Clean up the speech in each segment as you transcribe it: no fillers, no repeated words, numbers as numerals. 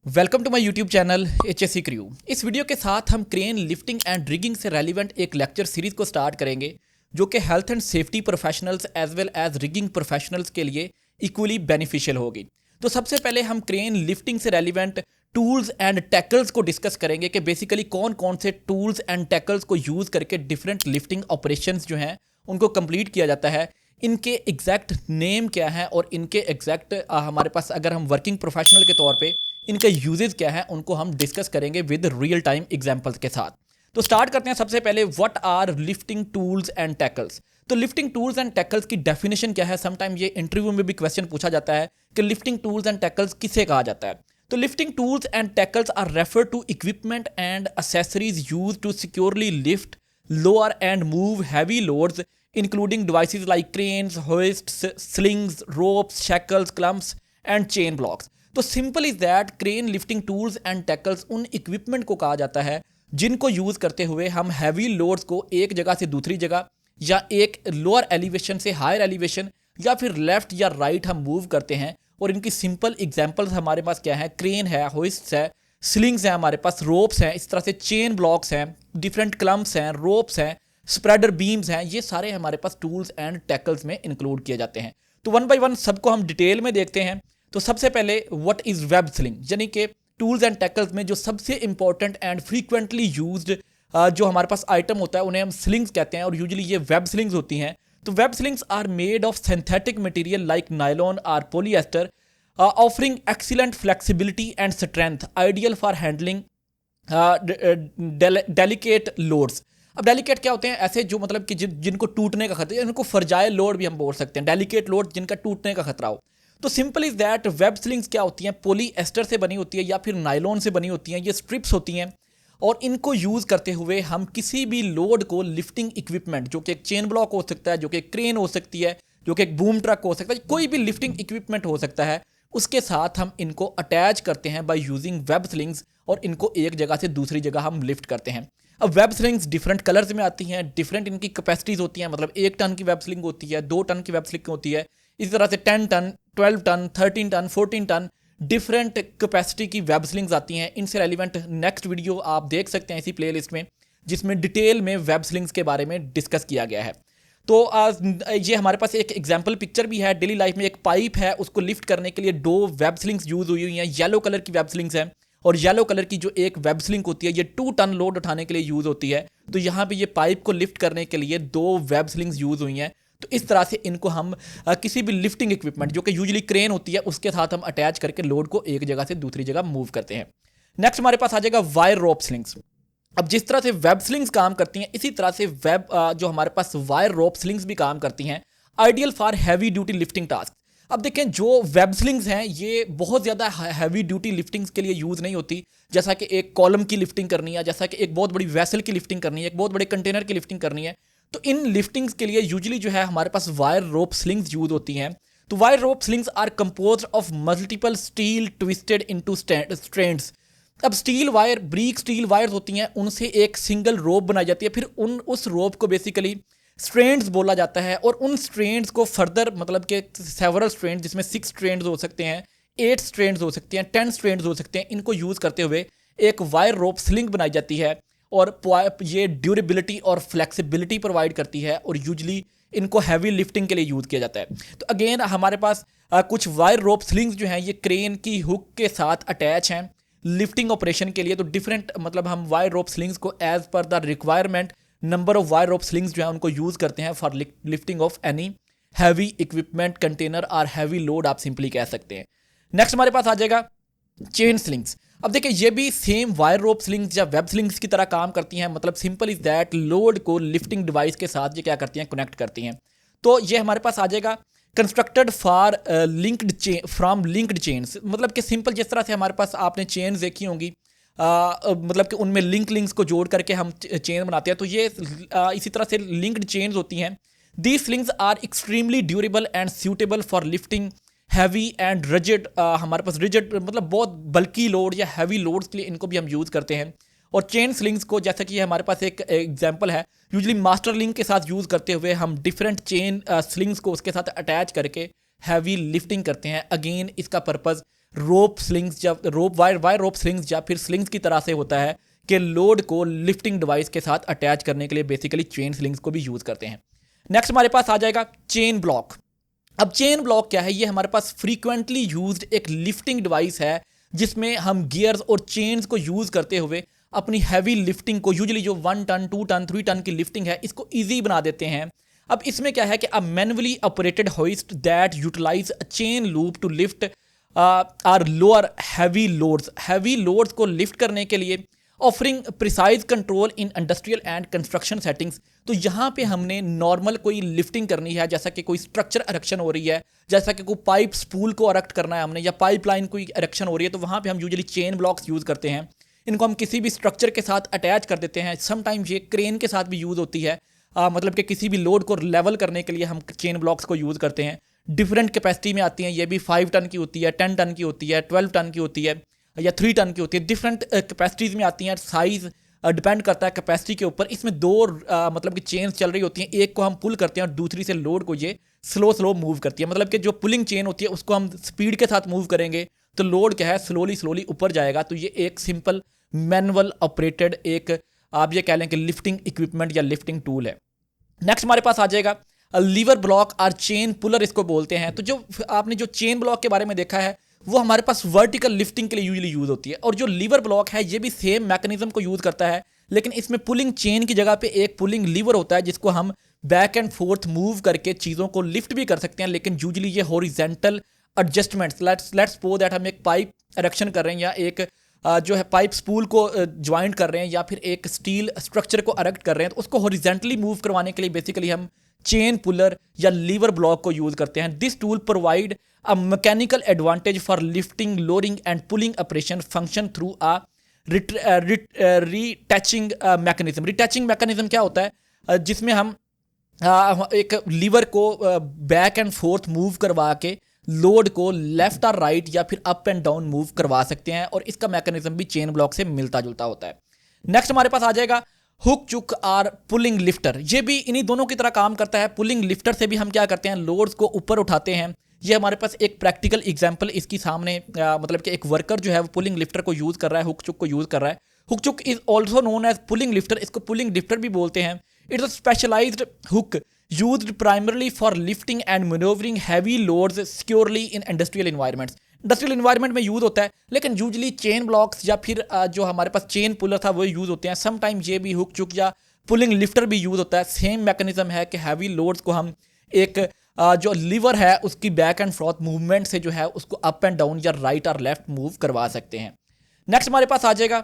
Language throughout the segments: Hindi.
Welcome to my YouTube channel HSC crew. इस वीडियो के साथ हम क्रेन लिफ्टिंग एंड रिगिंग से रेलिवेंट एक लेक्चर सीरीज को स्टार्ट करेंगे जो कि health and safety professionals as well as rigging professionals के लिए इक्वली बेनिफिशियल होगी। तो सबसे पहले हम क्रेन लिफ्टिंग से रेलिवेंट टूल्स एंड टैकल्स को डिस्कस करेंगे कि बेसिकली कौन कौन से टूल्स एंड टैकल्स को यूज़ करके डिफरेंट लिफ्टिंग ऑपरेशंस जो हैं उनको कंप्लीट किया जाता है, इनके एग्जैक्ट नेम क्या है और इनके एग्जैक्ट हमारे पास अगर हम वर्किंग प्रोफेशनल के तौर पे इनका यूजेस क्या है उनको हम डिस्कस करेंगे विद रियल टाइम एग्जांपल्स के साथ। तो स्टार्ट करते हैं सबसे पहले, what are lifting tools and tackles. तो लिफ्टिंग टूल्स एंड टैकल्स की डेफिनेशन क्या है, समटाइम ये इंटरव्यू में भी क्वेश्चन पूछा जाता है कि लिफ्टिंग टूल्स एंड टैकल्स किसे कहा जाता है। तो lifting tools and tackles are refer to equipment and accessories use to securely lift, lower and move heavy loads including devices like cranes, hoists, slings, ropes, shackles, clamps and chain blocks. तो simple is that crane lifting tools and tackles उन इक्विपमेंट को कहा जाता है जिनको यूज करते हुए हम हैवी लोड्स को एक जगह से दूसरी जगह या एक लोअर एलिवेशन से हायर एलिवेशन या फिर लेफ्ट या राइट हम मूव करते हैं। और इनकी सिंपल एग्जांपल्स हमारे पास क्या है, क्रेन है, होइस्ट्स है, स्लिंग्स है, हमारे पास रोप्स हैं, इस तरह से चेन ब्लॉक्स हैं, डिफरेंट क्लम्प्स हैं, रोप्स हैं, स्प्रेडर बीम्स हैं, ये सारे हमारे पास टूल्स एंड टैकल्स में इंक्लूड किए जाते हैं। तो वन बाय वन सबको हम डिटेल में देखते हैं। तो सबसे पहले व्हाट इज वेब स्लिंग, यानी कि टूल्स एंड टैकल्स में जो सबसे इंपॉर्टेंट एंड फ्रीक्वेंटली यूज्ड जो हमारे पास आइटम होता है उन्हें हम स्लिंग्स कहते हैं और यूजुअली ये वेब स्लिंग्स होती हैं। तो web slings are made of synthetic material like nylon और polyester, offering excellent flexibility and strength, ideal for handling delicate loads. अब डेलिकेट क्या होते हैं, ऐसे जो मतलब कि जिनको टूटने का खतरा, इनको फर्जाइल लोड भी हम बोल सकते हैं, डेलिकेट लोड जिनका टूटने का खतरा हो। तो simple is that web slings क्या होती हैं, पॉली एस्टर से बनी होती है या फिर नायलॉन से बनी होती हैं, ये स्ट्रिप्स होती हैं और इनको यूज़ करते हुए हम किसी भी लोड को लिफ्टिंग इक्विपमेंट, जो कि एक चेन ब्लॉक हो सकता है, जो कि एक क्रेन हो सकती है, जो कि एक बूम ट्रक हो सकता है, कोई भी लिफ्टिंग इक्विपमेंट हो सकता है, उसके साथ हम इनको अटैच करते हैं बाय यूजिंग वेब स्लिंग्स और इनको एक जगह से दूसरी जगह हम लिफ्ट करते हैं। अब वेब स्लिंग्स डिफरेंट कलर्स में आती हैं, डिफरेंट इनकी कैपेसिटीज़ होती हैं, मतलब 1 टन की वेब स्लिंग होती है, 2 टन की वेब स्लिंग होती है, इस तरह से 10 ton, 12 ton, 13 ton, 14 ton different capacity की वेब स्लिंग्स आती हैं। इनसे रेलिवेंट नेक्स्ट वीडियो आप देख सकते हैं इसी प्लेलिस्ट में, जिसमें डिटेल में वेब स्लिंग्स के बारे में डिस्कस किया गया है। तो ये हमारे पास एक एग्जाम्पल पिक्चर भी है। डेली लाइफ में एक पाइप है, उसको लिफ्ट करने के लिए 2 वेब स्लिंग्स यूज़ हुई हैं। येलो कलर की वेब स्लिंग्स हैं और येलो कलर की जो एक वेब स्लिंग होती है ये 2 टन लोड उठाने के लिए यूज़ होती है। तो यहाँ पे ये पाइप को लिफ्ट करने के लिए 2 वेब स्लिंग्स यूज़ हुई हैं। तो इस तरह से इनको हम किसी भी लिफ्टिंग इक्विपमेंट जो कि यूजुअली क्रेन होती है उसके साथ हम अटैच करके लोड को एक जगह से दूसरी जगह मूव करते हैं। नेक्स्ट हमारे पास आ जाएगा वायर रोप स्लिंग्स। अब जिस तरह से वेब स्लिंग्स काम करती हैं इसी तरह से वेब जो हमारे पास वायर रोप स्लिंग्स भी काम करती हैं, ideal for heavy duty lifting task. अब देखें जो वेब स्लिंग्स हैं ये बहुत ज़्यादा हैवी ड्यूटी लिफ्टिंग्स के लिए यूज़ नहीं होती, जैसा कि एक कॉलम की लिफ्टिंग करनी है, जैसा कि एक बहुत बड़ी वेसल की लिफ्टिंग करनी है, एक बहुत बड़े कंटेनर की लिफ्टिंग करनी है। तो इन लिफ्टिंग्स के लिए यूजुअली जो है हमारे पास वायर रोप स्लिंग्स यूज होती हैं। तो wire rope slings are composed of multiple steel twisted into strands. अब स्टील वायर, ब्रीक स्टील वायर होती हैं, उनसे एक सिंगल रोप बनाई जाती है, फिर उस रोप को बेसिकली स्ट्रेंड्स बोला जाता है और उन स्ट्रेंड्स को फर्दर मतलब कि सेवरल स्ट्रेंड्स, जिसमें 6 स्ट्रेंड्स हो सकते हैं, 8 स्ट्रेंड्स हो सकते हैं, 10 स्ट्रेंड्स हो सकते हैं, इनको यूज़ करते हुए एक वायर रोप स्लिंग बनाई जाती है और ये ड्यूरेबिलिटी और फ्लेक्सिबिलिटी प्रोवाइड करती है और यूजली इनको हैवी लिफ्टिंग के लिए यूज़ किया जाता है। तो अगेन हमारे पास कुछ वायर रोप स्लिंग्स जो हैं ये क्रेन की हुक के साथ अटैच हैं लिफ्टिंग ऑपरेशन के लिए। तो डिफरेंट मतलब हम वायर रोप स्लिंग्स को as per the requirement number of wire rope slings जो है उनको यूज़ करते हैं for lifting of any heavy equipment, container और हैवी लोड आप सिंपली कह सकते हैं। नेक्स्ट हमारे पास आ जाएगा चेन स्लिंग्स। अब देखिए ये भी सेम वायर रोप स्लिंग्स या वेब स्लिंग्स की तरह काम करती हैं, मतलब सिंपल इज दैट लोड को लिफ्टिंग डिवाइस के साथ ये क्या करती हैं, कनेक्ट करती हैं। तो ये हमारे पास आ जाएगा constructed for linked chain from linked chains, मतलब कि सिंपल जिस तरह से हमारे पास आपने चेन्स देखी होंगी, मतलब कि उनमें लिंक्स को जोड़ करके हम चेन बनाते हैं, तो ये इसी तरह से लिंक्ड चेन्स होती हैं। These slings are extremely durable and suitable for lifting heavy and rigid, हमारे पास रिजिड मतलब बहुत बल्की लोड या हैवी लोड्स के लिए इनको भी हम यूज़ करते हैं। और चेन स्लिंग्स को, जैसा कि हमारे पास एक एग्जांपल है, यूजुअली मास्टर लिंक के साथ यूज़ करते हुए हम डिफरेंट चेन स्लिंग्स को उसके साथ अटैच करके हैवी लिफ्टिंग करते हैं। अगेन इसका पर्पज़ रोप स्लिंग्स या वायर रोप स्लिंग्स या फिर स्लिंग्स की तरह से होता है कि लोड को लिफ्टिंग डिवाइस के साथ अटैच करने के लिए बेसिकली चेन स्लिंग्स को भी यूज़ करते हैं। नेक्स्ट हमारे पास आ जाएगा चेन ब्लॉक। अब चेन ब्लॉक क्या है? ये हमारे पास फ्रीक्वेंटली यूज्ड एक लिफ्टिंग डिवाइस है जिसमें हम गियर्स और चेन्स को यूज़ करते हुए अपनी हैवी लिफ्टिंग को, यूजुअली जो 1 टन 2 टन 3 टन की लिफ्टिंग है, इसको ईजी बना देते हैं। अब इसमें क्या है कि a manually operated hoist that utilize a chain loop to lift or lower heavy loads को लिफ्ट करने के लिए, offering precise control in industrial and construction settings. तो यहाँ पे हमने नॉर्मल कोई लिफ्टिंग करनी है, जैसा कि कोई स्ट्रक्चर इरेक्शन हो रही है, जैसा कि कोई पाइप स्पूल को इरेक्ट करना है हमने, या पाइपलाइन कोई इरेक्शन हो रही है, तो वहाँ पे हम यूजुअली चेन ब्लॉक्स यूज़ करते हैं। इनको हम किसी भी स्ट्रक्चर के साथ अटैच कर देते हैं। समटाइम्स ये क्रेन के साथ भी यूज़ होती है, मतलब कि किसी भी लोड को लेवल करने के लिए हम चेन ब्लॉक्स को यूज़ करते हैं। डिफरेंट कैपेसिटी में आती हैं, ये भी 5 टन की होती है, 10 टन की होती है, 12 टन की होती है, या 3 टन की होती है। डिफरेंट कैपेसिटीज़ में आती हैं। साइज़ डिपेंड करता है कैपेसिटी के ऊपर। इसमें दो मतलब कि चेन्स चल रही होती हैं, एक को हम पुल करते हैं और दूसरी से लोड को ये स्लो मूव करती है। मतलब कि जो पुलिंग चेन होती है उसको हम स्पीड के साथ मूव करेंगे तो लोड क्या है, स्लोली ऊपर जाएगा। तो ये एक सिंपल मैनुअल ऑपरेटेड एक आप ये कह लें कि लिफ्टिंग इक्विपमेंट या लिफ्टिंग टूल है। नेक्स्ट हमारे पास आ जाएगा लीवर ब्लॉक और चेन पुलर, इसको बोलते हैं। तो जो आपने जो चेन ब्लॉक के बारे में देखा है वो हमारे पास वर्टिकल लिफ्टिंग के लिए यूजुअली यूज़ होती है, और जो लीवर ब्लॉक है ये भी सेम मैकेनिज्म को यूज़ करता है, लेकिन इसमें पुलिंग चेन की जगह पे एक पुलिंग लीवर होता है जिसको हम बैक एंड फोर्थ मूव करके चीज़ों को लिफ्ट भी कर सकते हैं। लेकिन यूजुअली ये horizontal adjustments, let's suppose that हम एक पाइप इरेक्शन कर रहे हैं, या एक जो है पाइप स्पूल को ज्वाइंट कर रहे हैं, या फिर एक स्टील स्ट्रक्चर को इरेक्ट कर रहे हैं, तो उसको हॉरिजेंटली मूव करवाने के लिए बेसिकली हम चेन पुलर या लीवर ब्लॉक को यूज़ करते हैं। This tool provide a mechanical advantage for lifting, loading and pulling operation function through a ratcheting mechanism. Ratcheting mechanism क्या होता है? जिसमें हम एक लीवर को बैक एंड फोर्थ मूव करवा के लोड को लेफ्ट और राइट या फिर अप एंड डाउन मूव करवा सकते हैं, और इसका मैकेनिज्म भी चेन ब्लॉक से मिलता जुलता होता है। नेक्स्ट हमारे पास आ जाएगा हुक चुक और पुलिंग लिफ्टर। ये भी इन्हीं दोनों की तरह काम करता है। पुलिंग लिफ्टर से भी हम क्या करते हैं, लोड्स को ऊपर उठाते हैं। ये हमारे पास एक प्रैक्टिकल एग्जांपल इसकी सामने मतलब कि एक वर्कर जो है वो पुलिंग लिफ्टर को यूज़ कर रहा है, हुक चुक को यूज़ कर रहा है। Hook chuck is also known as pulling lifter, इसको पुलिंग लिफ्टर भी बोलते हैं। It's a specialized hook used primarily for lifting and maneuvering heavy loads securely in industrial environments। Industrial environment में यूज़ होता है, लेकिन यूजली चेन ब्लॉक्स या फिर जो हमारे पास चेन पुलर था वो यूज़ होते हैं। समटाइम ये भी हुक चुक या पुलिंग लिफ्टर भी यूज़ होता है। सेम मैकेनिज्म है कि हैवी लोड्स को हम एक जो लीवर है उसकी बैक एंड फोर्थ मूवमेंट से जो है उसको अप एंड डाउन या राइट और लेफ्ट मूव करवा सकते हैं। नेक्स्ट हमारे पास आ जाएगा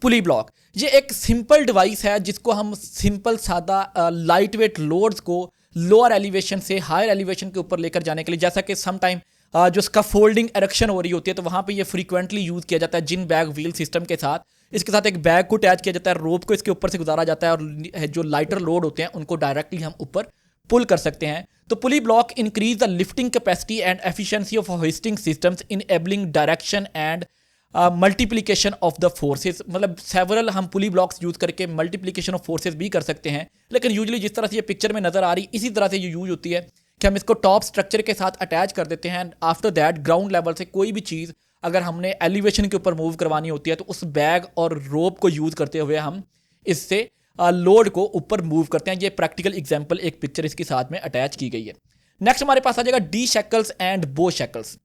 पुली ब्लॉक। ये एक सिंपल डिवाइस है जिसको हम सिंपल सादा लाइट वेट लोड्स को लोअर एलिवेशन से हायर एलिवेशन के ऊपर लेकर जाने के लिए, जैसा कि सम टाइम जो इसका फोल्डिंग इरेक्शन हो रही होती है तो वहाँ पे ये फ्रीक्वेंटली यूज़ किया जाता है जिन बैग व्हील सिस्टम के साथ। इसके साथ एक बैग को अटैच किया जाता है, रोप को इसके ऊपर से गुजारा जाता है, और जो लाइटर लोड होते हैं उनको डायरेक्टली हम ऊपर पुल कर सकते हैं। तो pulley block increase the lifting capacity and efficiency of hoisting systems enabling direction and multiplication of the forces. मतलब सेवरल हम पुली ब्लॉक्स यूज़ करके मल्टीप्लिकेशन ऑफ फोर्सेस भी कर सकते हैं, लेकिन यूजुअली जिस तरह से ये पिक्चर में नज़र आ रही इसी तरह से ये यूज होती है कि हम इसको टॉप स्ट्रक्चर के साथ अटैच कर देते हैं। आफ्टर दैट ग्राउंड लेवल से कोई भी चीज़ अगर हमने एलिवेशन के ऊपर मूव करवानी होती है तो उस बैग और रोप को यूज़ करते हुए हम इससे लोड को ऊपर मूव करते हैं। ये प्रैक्टिकल एग्जाम्पल एक पिक्चर इसके साथ में अटैच की गई है। नेक्स्ट हमारे पास आ जाएगा डी शैकल्स एंड बो shackles.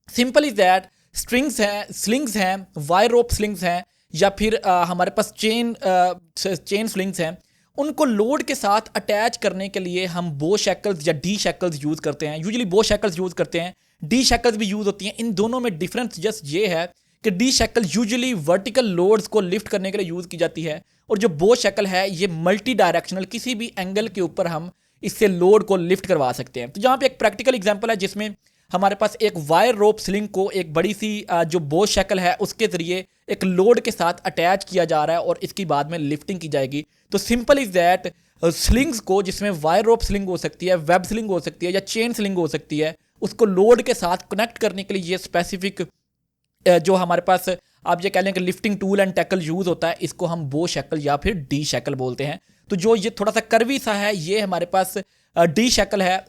Simple is that strings हैं, स्लिंग्स हैं, वायर रोप स्लिंग्स हैं, या फिर हमारे पास चेन स्लिंग्स हैं, उनको लोड के साथ अटैच करने के लिए हम बो शैकल्स या डी शैकल्स यूज़ करते हैं। यूजुअली बो शैकल्स यूज़ करते हैं, डी शैकल्स भी यूज़ होती हैं। इन दोनों में डिफरेंस जस्ट ये है कि D shackle usually vertical loads को लिफ्ट करने के लिए यूज़ की जाती है, और जो बो शैकल है ये मल्टी डायरेक्शनल, किसी भी एंगल के ऊपर हम इससे लोड को लिफ्ट करवा सकते हैं। तो यहाँ पे एक प्रैक्टिकल एग्जांपल है जिसमें हमारे पास एक वायर रोप स्लिंग को एक बड़ी सी जो बो शैकल है उसके ज़रिए एक लोड के साथ अटैच किया जा रहा है और इसकी बाद में लिफ्टिंग की जाएगी। तो सिंपल इज़ दैट स्लिंग्स को, जिसमें वायर रोप स्लिंग हो सकती है, वेब स्लिंग हो सकती है, या चेन स्लिंग हो सकती है, उसको लोड के साथ कनेक्ट करने के लिए ये स्पेसिफिक जो हमारे पास आप ये कह लें कि lifting tool and tackle use होता है, इसको हम बो शैकल या फिर डी शैकल बोलते हैं। तो जो ये थोड़ा सा कर्वी सा है ये हमारे पास डी शैकल है,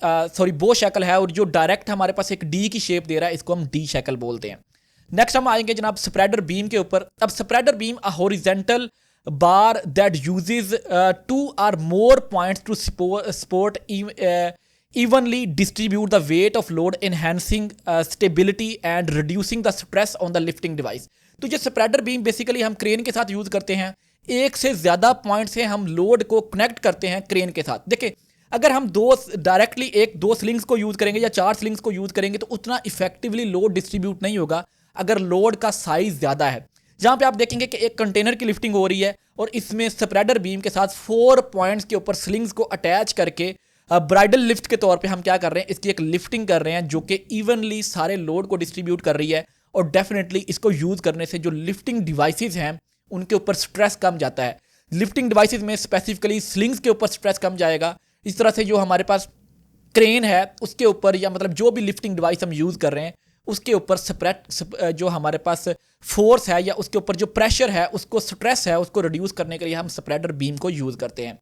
बो शैकल है, और जो डायरेक्ट हमारे पास एक डी की शेप दे रहा है इसको हम डी शैकल बोलते हैं। नेक्स्ट हम आएंगे जनाब स्प्रेडर बीम के ऊपर। अब spreader beam a horizontal bar that uses 2 or more points to support evenly distribute the weight of load, enhancing stability and reducing the stress on the lifting device। तो ये स्प्रेडर बीम बेसिकली हम क्रेन के साथ यूज करते हैं। एक से ज्यादा पॉइंट से हम लोड को कनेक्ट करते हैं क्रेन के साथ। देखिए, अगर हम डायरेक्टली दो स्लिंग्स को यूज करेंगे या 4 स्लिंग्स को यूज करेंगे तो उतना इफेक्टिवली लोड डिस्ट्रीब्यूट नहीं होगा अगर लोड का साइज ज्यादा है। जहां पे आप देखेंगे कि एक कंटेनर की लिफ्टिंग हो रही है और इसमें स्प्रेडर बीम के साथ 4 पॉइंट्स के ऊपर स्लिंग्स को अटैच करके ब्राइडल लिफ्ट के तौर पे हम क्या कर रहे हैं, इसकी एक लिफ्टिंग कर रहे हैं जो कि इवनली सारे लोड को डिस्ट्रीब्यूट कर रही है। और डेफिनेटली इसको यूज करने से जो लिफ्टिंग डिवाइसेज हैं उनके ऊपर स्ट्रेस कम जाता है। लिफ्टिंग डिवाइसेज में स्पेसिफिकली स्लिंग्स के ऊपर स्ट्रेस कम जाएगा। इस तरह से जो हमारे पास क्रेन है उसके ऊपर, या मतलब जो भी लिफ्टिंग डिवाइस हम यूज कर रहे हैं उसके ऊपर जो हमारे पास फोर्स है या उसके ऊपर जो प्रेशर है, उसको स्ट्रेस है, उसको रिड्यूस करने के लिए हम स्प्रेडर बीम को यूज करते हैं।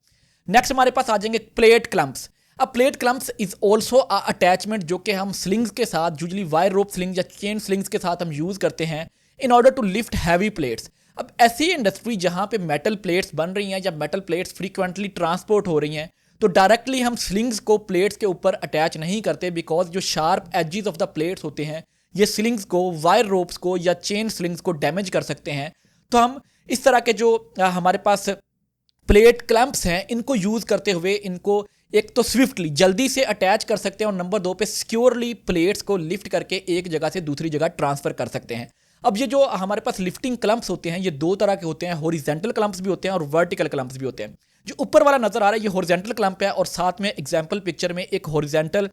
नेक्स्ट हमारे पास आ जाएंगे प्लेट क्लम्प्स। अब plate clamps is also attachment जो कि हम स्लिंग्स के साथ, यूजुअली वायर रोप स्लिंग या चेन स्लिंग्स के साथ हम यूज करते हैं in order to lift heavy plates. अब ऐसी इंडस्ट्री जहां पे मेटल प्लेट्स बन रही हैं या मेटल प्लेट्स फ्रीक्वेंटली ट्रांसपोर्ट हो रही हैं, तो डायरेक्टली हम स्लिंग्स को प्लेट्स के ऊपर अटैच नहीं करते, बिकॉज जो sharp edges of the plates होते हैं ये स्लिंग्स को, वायर रोप्स को या चेन स्लिंग्स को डैमेज कर सकते हैं। तो हम इस तरह के जो हमारे पास प्लेट क्लैंप्स हैं इनको यूज करते हुए इनको एक तो स्विफ्टली जल्दी से अटैच कर सकते हैं और नंबर 2 पे सिक्योरली प्लेट्स को लिफ्ट करके एक जगह से दूसरी जगह ट्रांसफर कर सकते हैं। अब ये जो हमारे पास लिफ्टिंग क्लम्प्स होते हैं ये 2 तरह के होते हैं, हॉरिजॉन्टल क्लम्प्स भी होते हैं और वर्टिकल क्लम्प्स भी होते हैं। जो ऊपर वाला नजर आ रहा है ये हॉरिजॉन्टल क्लम्प है और साथ में एग्जांपल पिक्चर में एक हॉरिजॉन्टल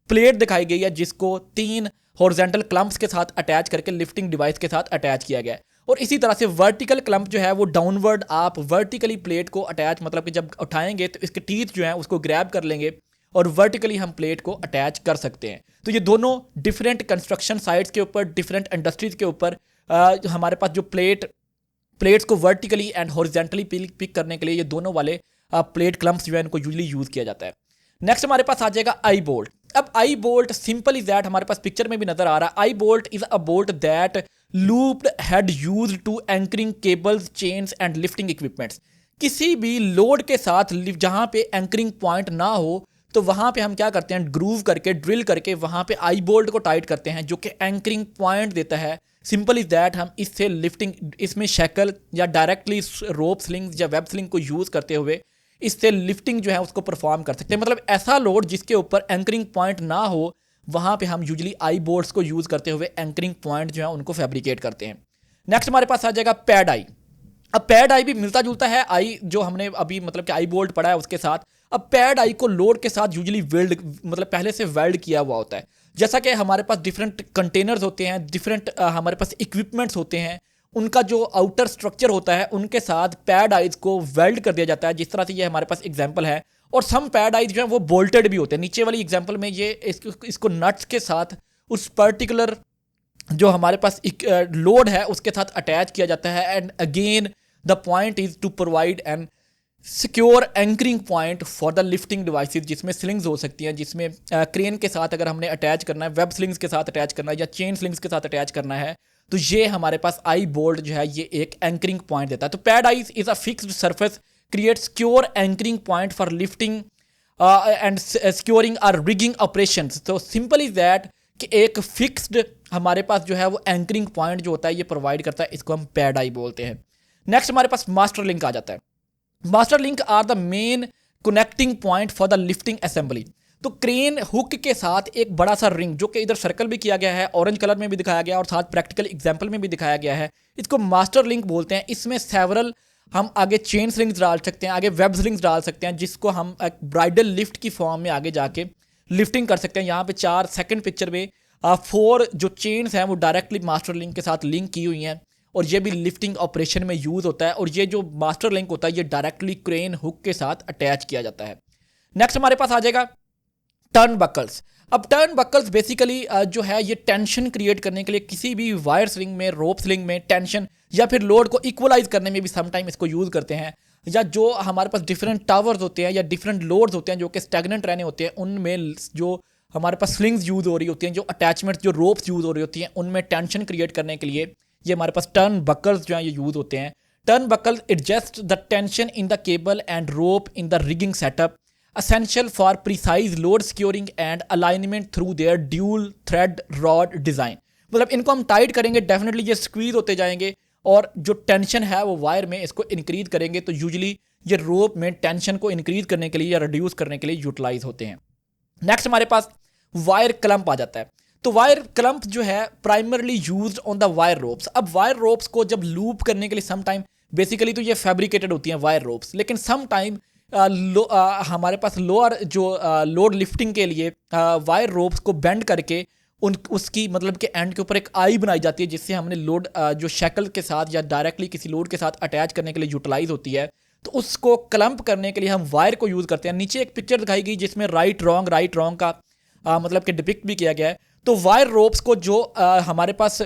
प्लेट दिखाई गई है जिसको 3 हॉरिजॉन्टल क्लम्प्स के साथ अटैच करके लिफ्टिंग डिवाइस के साथ अटैच किया गया है। और इसी तरह से वर्टिकल क्लम्प जो है वो डाउनवर्ड आप वर्टिकली प्लेट को अटैच, मतलब कि जब उठाएंगे तो इसके टीथ जो हैं उसको ग्रैब कर लेंगे और वर्टिकली हम प्लेट को अटैच कर सकते हैं। तो ये दोनों डिफरेंट कंस्ट्रक्शन साइट्स के ऊपर, डिफरेंट इंडस्ट्रीज के ऊपर हमारे पास जो प्लेट्स को वर्टिकली एंड हॉरिजॉन्टली पिक करने के लिए ये दोनों वाले प्लेट क्लम्प्स जो है इनको यूजली यूज किया जाता है। नेक्स्ट हमारे पास आ जाएगा आई बोल्ट। अब eye bolt simple is that, हमारे पास पिक्चर में भी नजर आ रहा है, eye bolt is a bolt that looped head used to anchoring cables, chains and lifting equipments. किसी भी लोड के साथ जहां पे एंकरिंग पॉइंट ना हो तो वहां पे हम क्या करते हैं, ग्रूव करके, ड्रिल करके वहां पे आई बोल्ट को टाइट करते हैं जो कि एंकरिंग पॉइंट देता है। सिंपल इज दैट, हम इससे लिफ्टिंग, इसमें शैकल या डायरेक्टली रोप स्लिंग या वेब स्लिंग को यूज करते हुए इससे लिफ्टिंग जो है उसको परफॉर्म कर सकते हैं। मतलब ऐसा लोड जिसके ऊपर एंकरिंग पॉइंट ना हो वहां पे हम यूजुअली आई बोल्ट्स को यूज करते हुए एंकरिंग पॉइंट जो है उनको फैब्रिकेट करते हैं। नेक्स्ट हमारे पास आ जाएगा पैड आई। अब पैड आई भी मिलता जुलता है आई जो हमने अभी मतलब कि आई बोल्ट पढ़ा है उसके साथ। अब पैड आई को लोड के साथ यूजुअली वेल्ड, मतलब पहले से वेल्ड किया हुआ होता है। जैसा कि हमारे पास डिफरेंट कंटेनर्स होते हैं, डिफरेंट हमारे पास इक्विपमेंट्स होते हैं, उनका जो आउटर स्ट्रक्चर होता है उनके साथ पैड आइज को वेल्ड कर दिया जाता है। जिस तरह से ये हमारे पास एग्जांपल है। और सम पैड आइज जो है वो बोल्टेड भी होते हैं। नीचे वाली एग्जांपल में ये इसको नट्स के साथ उस पर्टिकुलर जो हमारे पास लोड है उसके साथ अटैच किया जाता है। And again the point is to provide an secure anchoring point for the lifting devices, जिसमें स्लिंग्स हो सकती हैं, जिसमें क्रेन के साथ अगर हमने अटैच करना है, वेब स्लिंग्स के साथ अटैच करना है या चेन स्लिंग्स के साथ अटैच करना है, तो ये हमारे पास आई बोल्ट जो है ये एक एंकरिंग पॉइंट देता है। तो pad eye is a fixed surface create secure anchoring point for lifting and securing or rigging operations. तो सिंपल इज दैट कि एक फिक्स्ड हमारे पास जो है वो एंकरिंग पॉइंट जो होता है ये प्रोवाइड करता है, इसको हम पैड आई बोलते हैं। नेक्स्ट हमारे पास मास्टर लिंक आ जाता है। Master link are the main connecting point for the lifting assembly. तो क्रेन हुक के साथ एक बड़ा सा रिंग जो कि इधर सर्कल भी किया गया है, ऑरेंज कलर में भी दिखाया गया और साथ प्रैक्टिकल एग्जांपल में भी दिखाया गया है, इसको मास्टर लिंक बोलते हैं। इसमें सेवरल हम आगे चेन स्लिंग्स डाल सकते हैं, आगे वेब स्लिंग्स डाल सकते हैं, जिसको हम एक ब्राइडल लिफ्ट की फॉर्म में आगे जाके लिफ्टिंग कर सकते हैं। यहाँ पे 4 सेकंड पिक्चर में 4 जो चेन्स हैं वो डायरेक्टली मास्टर लिंक के साथ लिंक की हुई हैं और ये भी लिफ्टिंग ऑपरेशन में यूज होता है। और ये जो मास्टर लिंक होता है ये डायरेक्टली क्रेन हुक के साथ अटैच किया जाता है। नेक्स्ट हमारे पास आ जाएगा टर्न बकल्स। अब टर्न बकल्स बेसिकली जो है ये टेंशन क्रिएट करने के लिए किसी भी वायर स्लिंग में, रोप स्लिंग में टेंशन या फिर लोड को इक्वलाइज करने में भी समटाइम इसको यूज करते हैं। या जो हमारे पास डिफरेंट टावर्स होते हैं या डिफरेंट लोड्स होते हैं जो कि स्टैग्नेंट रहने होते हैं, उनमें जो हमारे पास स्लिंग्स यूज़ हो रही होती हैं, जो अटैचमेंट्स जो रोप्स यूज़ हो रही होती हैं, उनमें टेंशन क्रिएट करने के लिए ये हमारे पास टर्न बकल्स जो हैं ये यूज़ होते हैं। Turn buckles adjust the tension in the cable and rope in the rigging setup, essential for precise load securing and alignment through their dual thread rod design। मतलब इनको हम टाइट करेंगे, डेफिनेटली ये स्क्वीज होते जाएंगे और जो टेंशन है वो वायर में इसको इंक्रीज करेंगे, तो यूजुअली ये रोप में टेंशन को इंक्रीज करने के लिए या रिड्यूस करने के लिए यूटिलाइज होते हैं। नेक्स्ट हमारे पास वायर क्लम्प आ जाता है। तो वायर क्लम्प जो है primarily used on the wire ropes. अब वायर रोप्स को जब लूप करने के लिए सम टाइम, बेसिकली तो ये फैब्रिकेटेड होती हैं वायर रोप्स, लेकिन सम टाइम हमारे पास लोअर जो लोड लिफ्टिंग के लिए वायर रोप्स को बेंड करके उसकी मतलब के एंड के ऊपर एक आई बनाई जाती है, जिससे हमने लोड जो शैकल के साथ या डायरेक्टली किसी लोड के साथ अटैच करने के लिए यूटिलाइज होती है, तो उसको क्लम्प करने के लिए हम वायर को यूज़ करते हैं। नीचे एक पिक्चर दिखाई गई जिसमें राइट रॉन्ग का मतलब कि डिपिक्ट भी किया गया है। तो वायर रोप्स को जो हमारे पास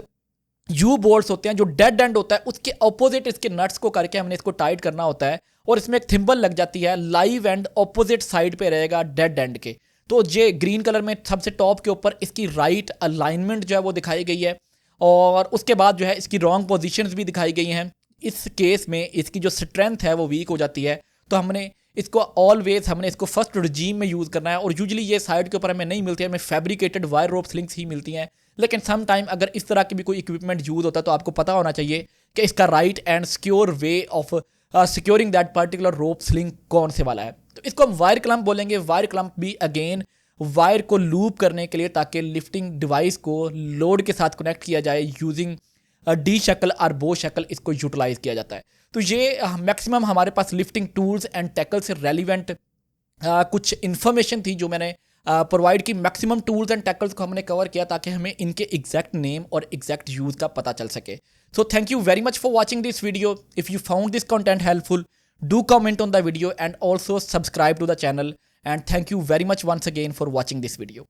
यू बोल्ट्स होते हैं, जो डेड एंड होता है उसके ऑपोजिट इसके नट्स को करके हमने इसको टाइट करना होता है, और इसमें एक थिम्बल लग जाती है, लाइव एंड ऑपोजिट साइड पे रहेगा डेड एंड के। तो ये ग्रीन कलर में सबसे टॉप के ऊपर इसकी राइट अलाइनमेंट जो है वो दिखाई गई है, और उसके बाद जो है इसकी रॉन्ग पोजीशंस भी दिखाई गई हैं। इस केस में इसकी जो स्ट्रेंथ है वो वीक हो जाती है, तो हमने इसको ऑलवेज हमने इसको फर्स्ट रजीम में यूज़ करना है। और यूजुअली ये साइड के ऊपर हमें नहीं मिलती है, हमें फैब्रिकेटेड वायर रोप स्लिंग्स ही मिलती हैं। लेकिन सम टाइम अगर इस तरह की भी कोई इक्विपमेंट यूज़ होता है तो आपको पता होना चाहिए कि इसका right and secure way of securing that particular rope sling कौन से वाला है। तो इसको हम वायर क्लम्प बोलेंगे। वायर क्लम्प भी अगेन वायर को लूप करने के लिए, ताकि लिफ्टिंग डिवाइस को लोड के साथ कनेक्ट किया जाए यूजिंग डी शक्ल और बो शक्ल, इसको यूटिलाइज किया जाता है। तो ये मैक्सिमम हमारे पास लिफ्टिंग टूल्स एंड टैकल से रेलिवेंट कुछ इन्फॉर्मेशन थी जो मैंने प्रोवाइड की। मैक्सिमम टूल्स एंड टैकल्स को हमने कवर किया ताकि हमें इनके एग्जैक्ट नेम और एग्जैक्ट यूज़ का पता चल सके। So thank you very much for watching this video. If you found this content helpful, do comment on the video and also subscribe to the channel, and thank you very much once again for watching this video.